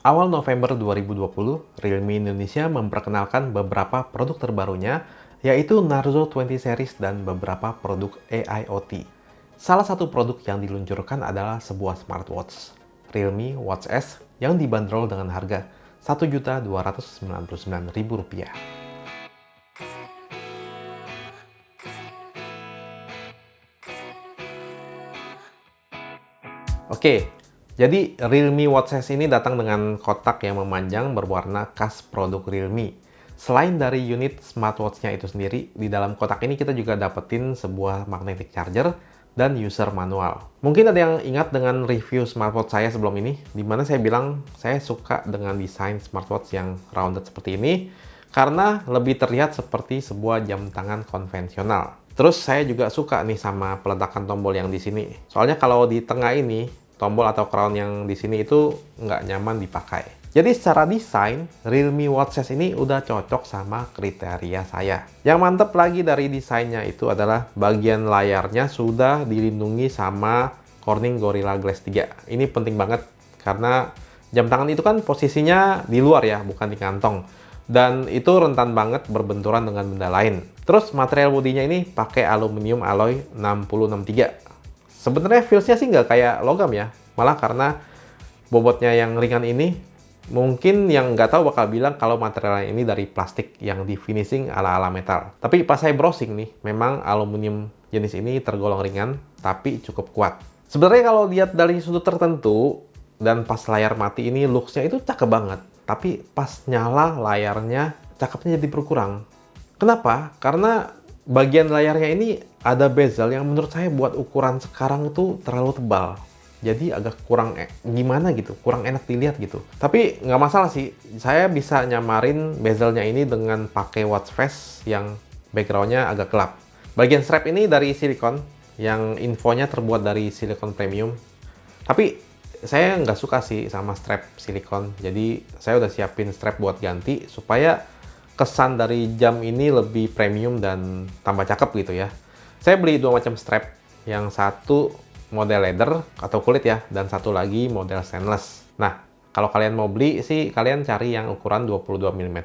Awal November 2020, Realme Indonesia memperkenalkan beberapa produk terbarunya, yaitu Narzo 20 series dan beberapa produk AIoT. Salah satu produk yang diluncurkan adalah sebuah smartwatch, Realme Watch S, yang dibanderol dengan harga Rp1.299.000. Oke, jadi Realme Watch S ini datang dengan kotak yang memanjang berwarna khas produk Realme. Selain dari unit smartwatch-nya itu sendiri, di dalam kotak ini kita juga dapetin sebuah magnetic charger dan user manual. Mungkin ada yang ingat dengan review smartwatch saya sebelum ini, di mana saya bilang saya suka dengan desain smartwatch yang rounded seperti ini, karena lebih terlihat seperti sebuah jam tangan konvensional. Terus saya juga suka nih sama peletakan tombol yang di sini. Soalnya kalau di tengah ini, tombol atau crown yang di sini itu nggak nyaman dipakai. Jadi secara desain, Realme Watch S ini udah cocok sama kriteria saya. Yang mantep lagi dari desainnya itu adalah bagian layarnya sudah dilindungi sama Corning Gorilla Glass 3. Ini penting banget karena jam tangan itu kan posisinya di luar ya, bukan di kantong. Dan itu rentan banget berbenturan dengan benda lain. Terus material bodinya ini pakai aluminium alloy 6063. Sebenarnya feels-nya sih nggak kayak logam ya. Malah karena bobotnya yang ringan ini, mungkin yang nggak tahu bakal bilang kalau materialnya ini dari plastik yang di finishing ala-ala metal. Tapi pas saya browsing nih, memang aluminium jenis ini tergolong ringan, tapi cukup kuat. Sebenarnya kalau lihat dari sudut tertentu, dan pas layar mati ini looks-nya itu cakep banget. Tapi pas nyala layarnya, cakepnya jadi berkurang. Kenapa? Karena bagian layarnya ini ada bezel yang menurut saya buat ukuran sekarang itu terlalu tebal. Jadi agak kurang gimana gitu, kurang enak dilihat gitu. Tapi nggak masalah sih, saya bisa nyamarin bezelnya ini dengan pakai watch face yang backgroundnya agak gelap. Bagian strap ini dari silikon, yang infonya terbuat dari silikon premium. Tapi saya nggak suka sih sama strap silikon, jadi saya udah siapin strap buat ganti supaya kesan dari jam ini lebih premium dan tambah cakep gitu ya. Saya beli dua macam strap, yang satu model leather atau kulit ya, dan satu lagi model stainless. Nah, kalau kalian mau beli sih, kalian cari yang ukuran 22 mm,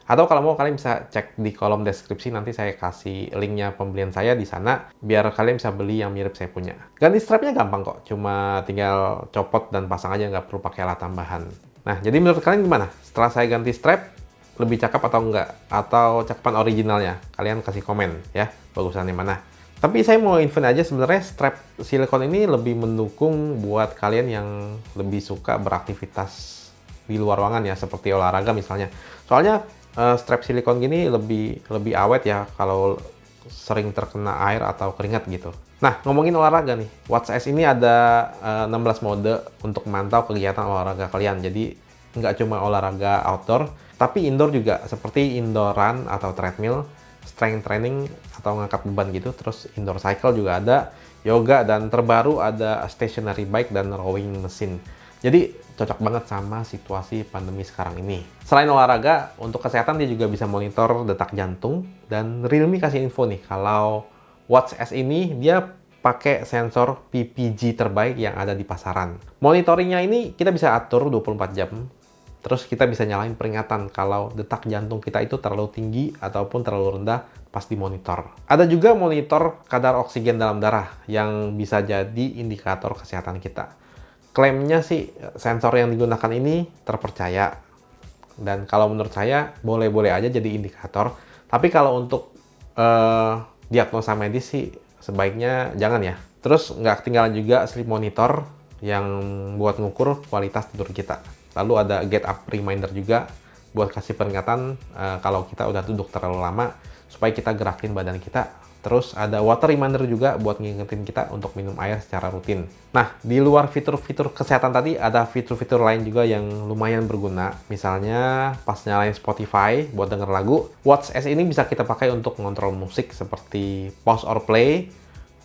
atau kalau mau kalian bisa cek di kolom deskripsi, nanti saya kasih linknya pembelian saya di sana, biar kalian bisa beli yang mirip saya punya. Ganti strapnya gampang kok, cuma tinggal copot dan pasang aja, nggak perlu pakai alat tambahan. Nah, jadi menurut kalian gimana? Setelah saya ganti strap, lebih cakep atau enggak? Atau cakepan originalnya? Kalian kasih komen ya, bagusan yang mana. Tapi saya mau info aja, sebenarnya strap silikon ini lebih mendukung buat kalian yang lebih suka beraktivitas di luar ruangan ya, seperti olahraga misalnya. Soalnya strap silikon gini lebih awet ya kalau sering terkena air atau keringat gitu. Nah, ngomongin olahraga nih, Watch S ini ada 16 mode untuk memantau kegiatan olahraga kalian. Jadi nggak cuma olahraga outdoor, tapi indoor juga, seperti indoor run atau treadmill, strength training atau ngangkat beban gitu, terus indoor cycle juga ada, yoga, dan terbaru ada stationary bike dan rowing machine. Jadi cocok banget sama situasi pandemi sekarang ini. Selain olahraga, untuk kesehatan dia juga bisa monitor detak jantung, dan Realme kasih info nih kalau Watch S ini dia pakai sensor PPG terbaik yang ada di pasaran. Monitoringnya ini kita bisa atur 24 jam. Terus kita bisa nyalain peringatan kalau detak jantung kita itu terlalu tinggi ataupun terlalu rendah pas dimonitor. Ada juga monitor kadar oksigen dalam darah yang bisa jadi indikator kesehatan kita. Klaimnya sih sensor yang digunakan ini terpercaya. Dan kalau menurut saya boleh-boleh aja jadi indikator. Tapi kalau untuk diagnosa medis sih sebaiknya jangan ya. Terus nggak ketinggalan juga sleep monitor yang buat ngukur kualitas tidur kita. Lalu ada get up reminder juga buat kasih peringatan kalau kita udah duduk terlalu lama supaya kita gerakin badan kita. Terus ada water reminder juga buat ngingetin kita untuk minum air secara rutin. Nah, di luar fitur-fitur kesehatan tadi, ada fitur-fitur lain juga yang lumayan berguna. Misalnya pas nyalain Spotify buat denger lagu, Watch S ini bisa kita pakai untuk ngontrol musik seperti pause or play,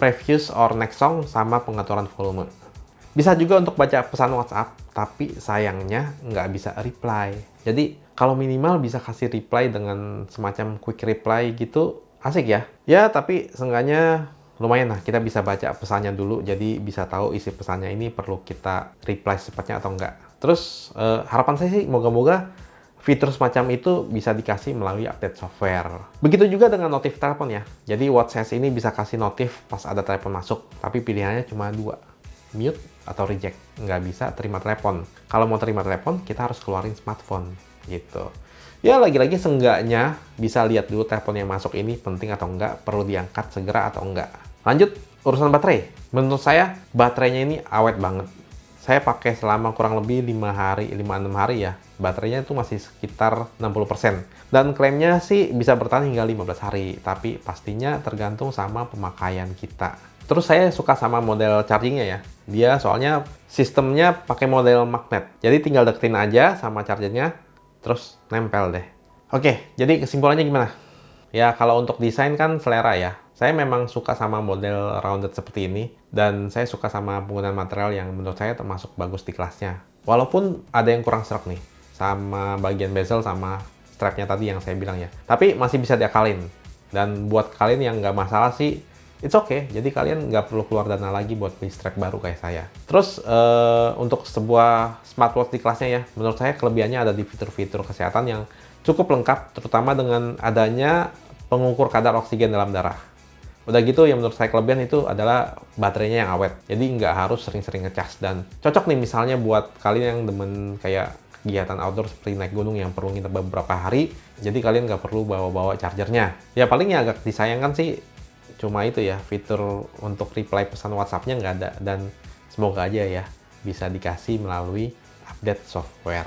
previous or next song, sama pengaturan volume. Bisa juga untuk baca pesan WhatsApp, tapi sayangnya nggak bisa reply. Jadi kalau minimal bisa kasih reply dengan semacam quick reply gitu, asik ya. Ya, tapi seenggaknya lumayan lah, kita bisa baca pesannya dulu, jadi bisa tahu isi pesannya ini perlu kita reply secepatnya atau enggak. Terus harapan saya sih moga-moga fitur semacam itu bisa dikasih melalui update software. Begitu juga dengan notif telepon ya. Jadi WatchOS ini bisa kasih notif pas ada telepon masuk, tapi pilihannya cuma dua, mute atau reject. Nggak bisa terima telepon. Kalau mau terima telepon, kita harus keluarin smartphone gitu. Ya lagi-lagi seenggaknya bisa lihat dulu telepon yang masuk ini penting atau enggak, perlu diangkat segera atau enggak. Lanjut, urusan baterai. Menurut saya, baterainya ini awet banget. Saya pakai selama kurang lebih 5-6 hari ya. Baterainya itu masih sekitar 60%. Dan klaimnya sih bisa bertahan hingga 15 hari. Tapi pastinya tergantung sama pemakaian kita. Terus saya suka sama model chargingnya ya. Dia soalnya sistemnya pakai model magnet. Jadi tinggal deketin aja sama chargernya, terus nempel deh. Oke, jadi kesimpulannya gimana? Ya, kalau untuk desain kan selera ya. Saya memang suka sama model rounded seperti ini, dan saya suka sama penggunaan material yang menurut saya termasuk bagus di kelasnya. Walaupun ada yang kurang serak nih, sama bagian bezel sama strapnya tadi yang saya bilang ya. Tapi masih bisa diakalin. Dan buat kalian yang nggak masalah sih, it's okay. Jadi kalian nggak perlu keluar dana lagi buat beli strap baru kayak saya. Terus untuk sebuah smartwatch di kelasnya ya, menurut saya kelebihannya ada di fitur-fitur kesehatan yang cukup lengkap, terutama dengan adanya pengukur kadar oksigen dalam darah. Udah gitu, yang menurut saya kelebihan itu adalah baterainya yang awet. Jadi nggak harus sering-sering ngecas. Dan cocok nih misalnya buat kalian yang demen kayak kegiatan outdoor seperti naik gunung yang perlu nginep beberapa hari. Jadi kalian nggak perlu bawa-bawa chargernya. Ya paling ya agak disayangkan sih cuma itu ya, fitur untuk reply pesan WhatsApp-nya nggak ada. Dan semoga aja ya bisa dikasih melalui update software.